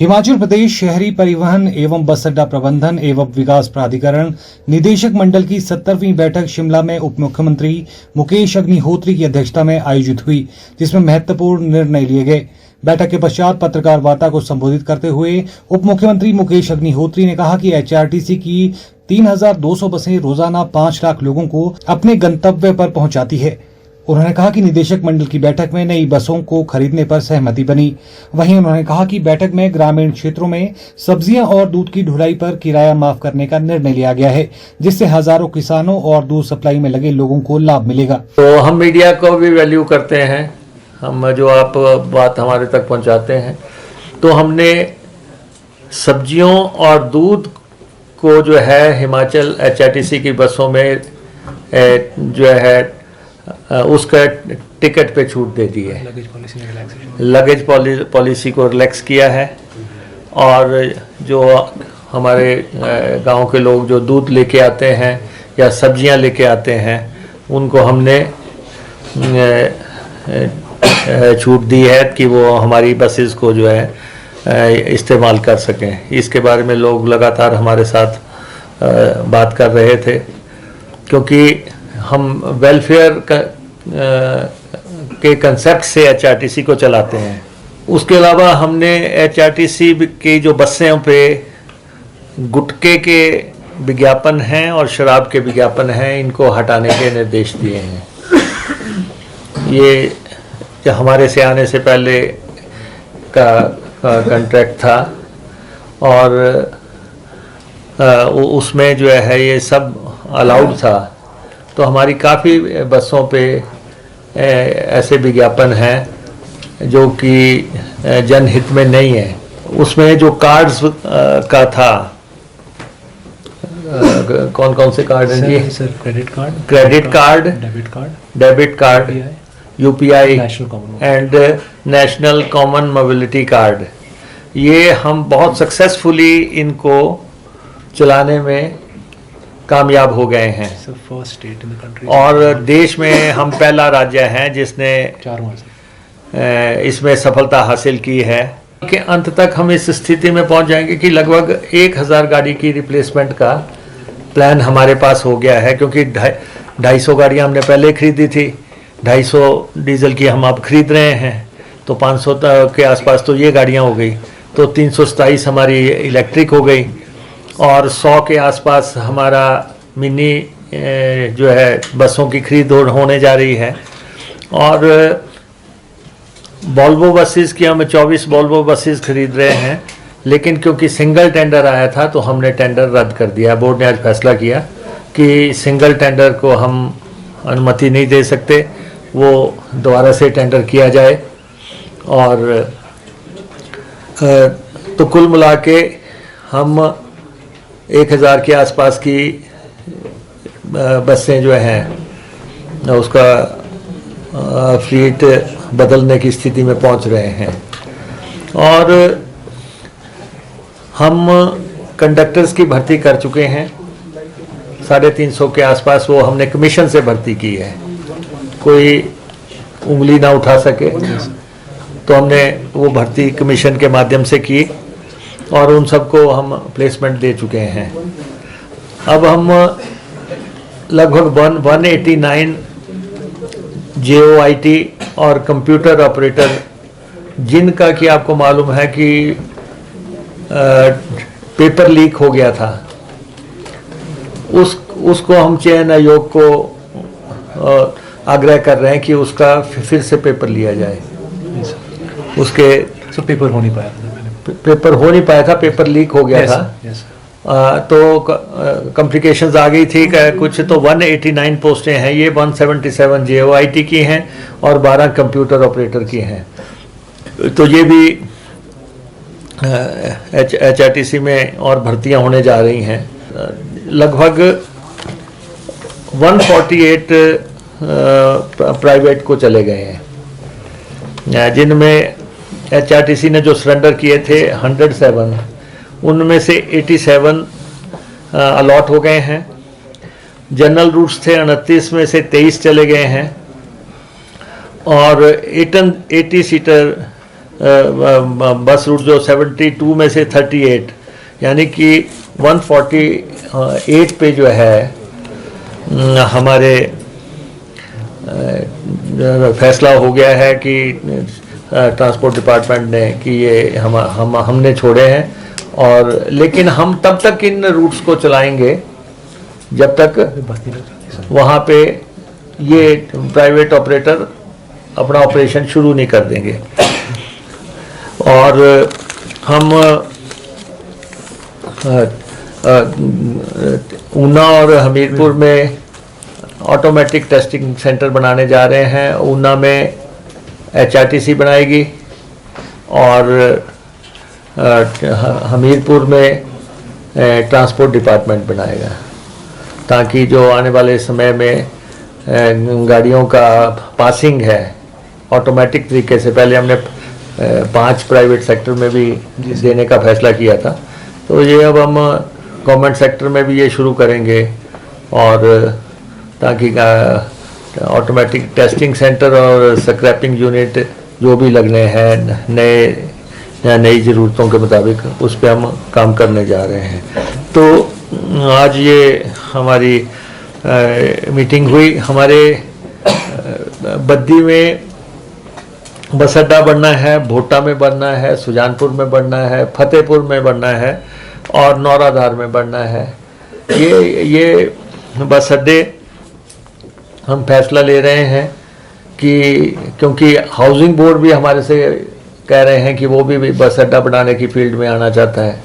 हिमाचल प्रदेश शहरी परिवहन एवं बस अड्डा प्रबंधन एवं विकास प्राधिकरण निदेशक मंडल की 70वीं बैठक शिमला में उप मुख्यमंत्री मुकेश अग्निहोत्री की अध्यक्षता में आयोजित हुई, जिसमें महत्वपूर्ण निर्णय लिए गए। बैठक के पश्चात पत्रकार वार्ता को संबोधित करते हुए उप मुख्यमंत्री मुकेश अग्निहोत्री ने कहा कि एचआरटीसी की 3200 बसें रोजाना 5 लाख लोगों को अपने गंतव्य पर पहुंचाती है। उन्होंने कहा कि निदेशक मंडल की बैठक में नई बसों को खरीदने पर सहमति बनी। वहीं उन्होंने कहा कि बैठक में ग्रामीण क्षेत्रों में सब्जियां और दूध की ढुलाई पर किराया माफ करने का निर्णय लिया गया है, जिससे हजारों किसानों और दूध सप्लाई में लगे लोगों को लाभ मिलेगा। तो हम मीडिया को भी वैल्यू करते हैं, हम जो आप बात हमारे तक पहुंचाते हैं, तो हमने सब्जियों और दूध को जो है हिमाचल एचआरटीसी की बसों में जो है उसका टिकट पे छूट दे दी है। लगेज पॉलिसी को रिलैक्स किया है और जो हमारे गांव के लोग जो दूध लेके आते हैं या सब्जियां लेके आते हैं उनको हमने छूट दी है कि वो हमारी बसेस को जो है इस्तेमाल कर सकें। इसके बारे में लोग लगातार हमारे साथ बात कर रहे थे, क्योंकि हम वेलफेयर के कंसेप्ट से एचआरटीसी को चलाते हैं। उसके अलावा हमने एचआरटीसी की जो बसें पे गुटखे के विज्ञापन हैं और शराब के विज्ञापन हैं, इनको हटाने के निर्देश दिए हैं। ये हमारे से आने से पहले का कॉन्ट्रैक्ट था और उसमें जो है ये सब अलाउड था। तो हमारी काफ़ी बसों पे ऐसे विज्ञापन हैं जो कि जनहित में नहीं है। उसमें जो कार्ड्स का था, कौन कौन से कार्ड हैं जी? Sir credit card, debit card, UPI and national common mobility card, ये हम बहुत सक्सेसफुली इनको चलाने में कामयाब हो गए हैं। First state in the country और देश में हम पहला राज्य हैं जिसने इसमें सफलता हासिल की है। कि अंत तक हम इस स्थिति में पहुंच जाएंगे कि लगभग 1000 गाड़ी की रिप्लेसमेंट का प्लान हमारे पास हो गया है, क्योंकि 250 गाड़ियां हमने पहले खरीदी थी, 250 डीजल की हम अब खरीद रहे हैं, तो 500 के आसपास तो ये गाड़ियां हो गई, तो 327 हमारी इलेक्ट्रिक हो गई और 100 के आसपास हमारा मिनी जो है बसों की खरीद होने जा रही है। और वोल्वो बसेस की हम 24 वोल्वो बसेस खरीद रहे हैं, लेकिन क्योंकि सिंगल टेंडर आया था तो हमने टेंडर रद्द कर दिया। बोर्ड ने आज फैसला किया कि सिंगल टेंडर को हम अनुमति नहीं दे सकते, वो दोबारा से टेंडर किया जाए। और तो कुल मिला के हम 1000 के आसपास की बसें जो हैं उसका फ्लीट बदलने की स्थिति में पहुंच रहे हैं। और हम कंडक्टर्स की भर्ती कर चुके हैं, 350 के आसपास, वो हमने कमीशन से भर्ती की है, कोई उंगली ना उठा सके तो हमने वो भर्ती कमीशन के माध्यम से की और उन सबको हम प्लेसमेंट दे चुके हैं। अब हम लगभग 189 JOIT और कंप्यूटर ऑपरेटर, जिनका कि आपको मालूम है कि पेपर लीक हो गया था, उसको हम चयन आयोग को आग्रह कर रहे हैं कि उसका फिर से पेपर लिया जाए। उसके पेपर हो नहीं पाया था, पेपर लीक हो गया था। तो कॉम्प्लिकेशंस आ गई थी कुछ, तो 189 पोस्टें हैं, ये 177 JOIT की हैं और 12 कंप्यूटर ऑपरेटर की हैं। तो ये भी एचआरटीसी में और भर्तियां होने जा रही हैं। लगभग 148 प्राइवेट को चले गए हैं, जिनमें एचआरटीसी ने जो सरेंडर किए थे 107, उनमें से 87 अलॉट हो गए हैं। जनरल रूट्स थे 29, में से 23 चले गए हैं और 80 सीटर बस रूट जो 72 में से 38 यानी कि 148 पे जो है हमारे फैसला हो गया है कि ट्रांसपोर्ट डिपार्टमेंट ने कि ये हमने छोड़े हैं, और लेकिन हम तब तक इन रूट्स को चलाएंगे जब तक वहाँ पे ये प्राइवेट ऑपरेटर अपना ऑपरेशन शुरू नहीं कर देंगे। और हम ऊना और हमीरपुर में ऑटोमेटिक टेस्टिंग सेंटर बनाने जा रहे हैं। ऊना में HRTC बनाएगी और हमीरपुर में ट्रांसपोर्ट डिपार्टमेंट बनाएगा, ताकि जो आने वाले समय में गाड़ियों का पासिंग है ऑटोमेटिक तरीके से, पहले हमने 5 प्राइवेट सेक्टर में भी देने का फैसला किया था, तो ये अब हम गवर्नमेंट सेक्टर में भी ये शुरू करेंगे, और ताकि ऑटोमेटिक टेस्टिंग सेंटर और स्क्रैपिंग यूनिट जो भी लगने हैं नई ज़रूरतों के मुताबिक उस पर हम काम करने जा रहे हैं। तो आज ये हमारी मीटिंग हुई। हमारे बद्दी में बस अड्डा बनना है, भोटा में बनना है, सुजानपुर में बनना है, फतेहपुर में बनना है और नौराधार में बनना है। ये बस अड्डे हम फैसला ले रहे हैं कि क्योंकि हाउसिंग बोर्ड भी हमारे से कह रहे हैं कि वो भी बस अड्डा बनाने की फील्ड में आना चाहता है,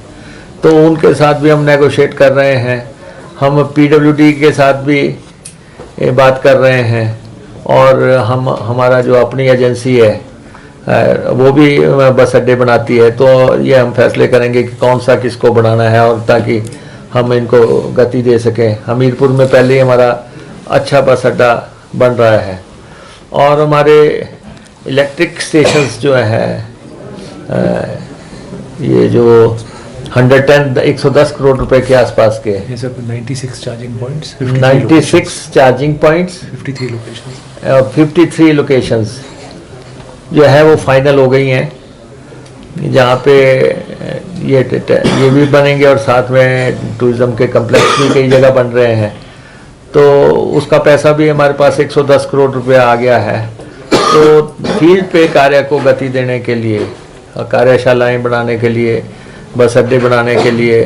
तो उनके साथ भी हम नेगोशिएट कर रहे हैं। हम PWD के साथ भी बात कर रहे हैं, और हमारा जो अपनी एजेंसी है वो भी बस अड्डे बनाती है, तो ये हम फैसले करेंगे कि कौन सा किसको बनाना है, और ताकि हम इनको गति दे सकें। हमीरपुर में पहले ही हमारा अच्छा बस अड्डा बन रहा है, और हमारे इलेक्ट्रिक स्टेशंस जो है ये जो 110 करोड़ रुपए के आसपास के 96 charging points, 96 charging points, 53 locations जो है वो फाइनल हो गई हैं, जहाँ पे ये भी बनेंगे, और साथ में टूरिज्म के कम्प्लेक्स भी कई जगह बन रहे हैं। तो उसका पैसा भी हमारे पास 110 करोड़ रुपया आ गया है। तो फील्ड पे कार्य को गति देने के लिए, कार्यशालाएं बनाने के लिए, बस अड्डे बनाने के लिए,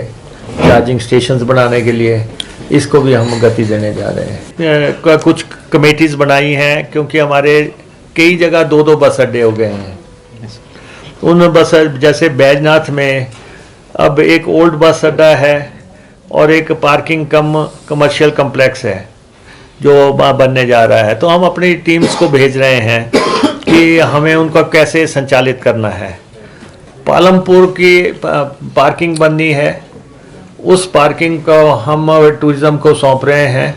चार्जिंग स्टेशंस बनाने के लिए, इसको भी हम गति देने जा रहे हैं। कुछ कमेटीज़ बनाई हैं, क्योंकि हमारे कई जगह 2-2 बस अड्डे हो गए हैं। उन बस जैसे बैजनाथ में अब एक ओल्ड बस अड्डा है और एक पार्किंग कम कमर्शियल कम्प्लेक्स है जो बनने जा रहा है। तो हम अपनी टीम्स को भेज रहे हैं कि हमें उनको कैसे संचालित करना है। पालमपुर की पार्किंग बननी है, उस पार्किंग को हम टूरिज़्म को सौंप रहे हैं,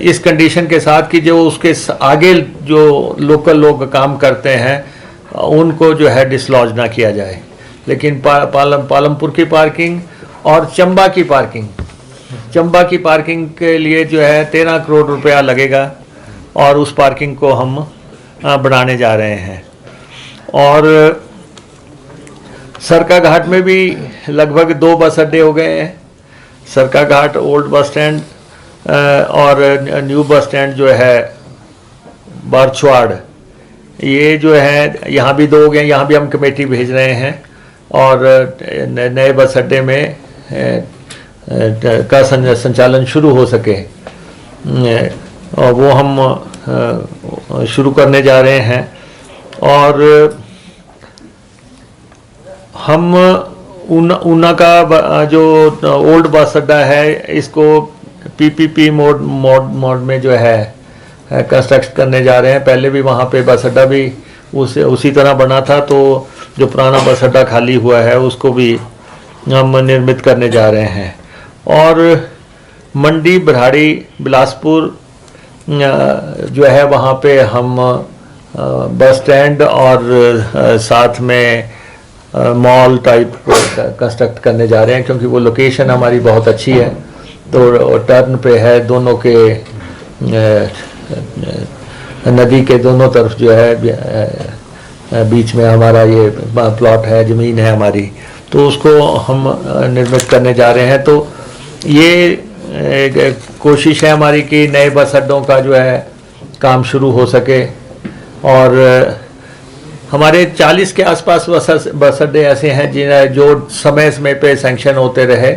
इस कंडीशन के साथ कि जो उसके आगे जो लोकल लोग काम करते हैं उनको जो है डिसलॉज ना किया जाए। लेकिन पालमपुर की पार्किंग और चंबा की पार्किंग के लिए जो है 13 करोड़ रुपया लगेगा, और उस पार्किंग को हम बनाने जा रहे हैं। और सरका घाट में भी लगभग 2 बस अड्डे हो गए हैं। सरका घाट ओल्ड बस स्टैंड और न्यू बस स्टैंड जो है बारछवाड़, ये जो है यहाँ भी 2 हो गए। यहाँ भी हम कमेटी भेज रहे हैं, और नए बस अड्डे में का संचालन शुरू हो सके, और वो हम शुरू करने जा रहे हैं। और हम ऊना का जो ओल्ड बस अड्डा है, इसको PPP मोड में जो है कंस्ट्रक्ट करने जा रहे हैं। पहले भी वहाँ पे बस अड्डा भी उसी तरह बना था, तो जो पुराना बस अड्डा खाली हुआ है उसको भी हम निर्मित करने जा रहे हैं। और मंडी, बरहाड़ी, बिलासपुर जो है वहाँ पे हम बस स्टैंड और साथ में मॉल टाइप कंस्ट्रक्ट करने जा रहे हैं, क्योंकि वो लोकेशन हमारी बहुत अच्छी है। तो टर्न पे है, दोनों के नदी के दोनों तरफ जो है बीच में हमारा ये प्लॉट है, ज़मीन है हमारी, तो उसको हम निर्मित करने जा रहे हैं। तो ये एक कोशिश है हमारी कि नए बस अड्डों का जो है काम शुरू हो सके, और हमारे 40 के आसपास बस अड्डे ऐसे हैं जिन्हें जो समय पे सैंक्शन होते रहे,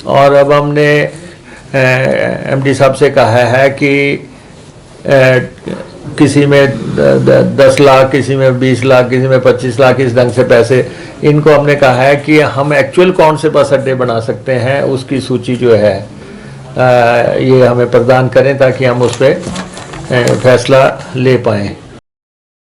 और अब हमने एमडी साहब से कहा है कि किसी में 10 लाख, किसी में 20 लाख, किसी में 25 लाख, इस ढंग से पैसे, इनको हमने कहा है कि हम एक्चुअल कौन से बस अड्डे बना सकते हैं उसकी सूची जो है ये हमें प्रदान करें ताकि हम उस पर फैसला ले पाएँ।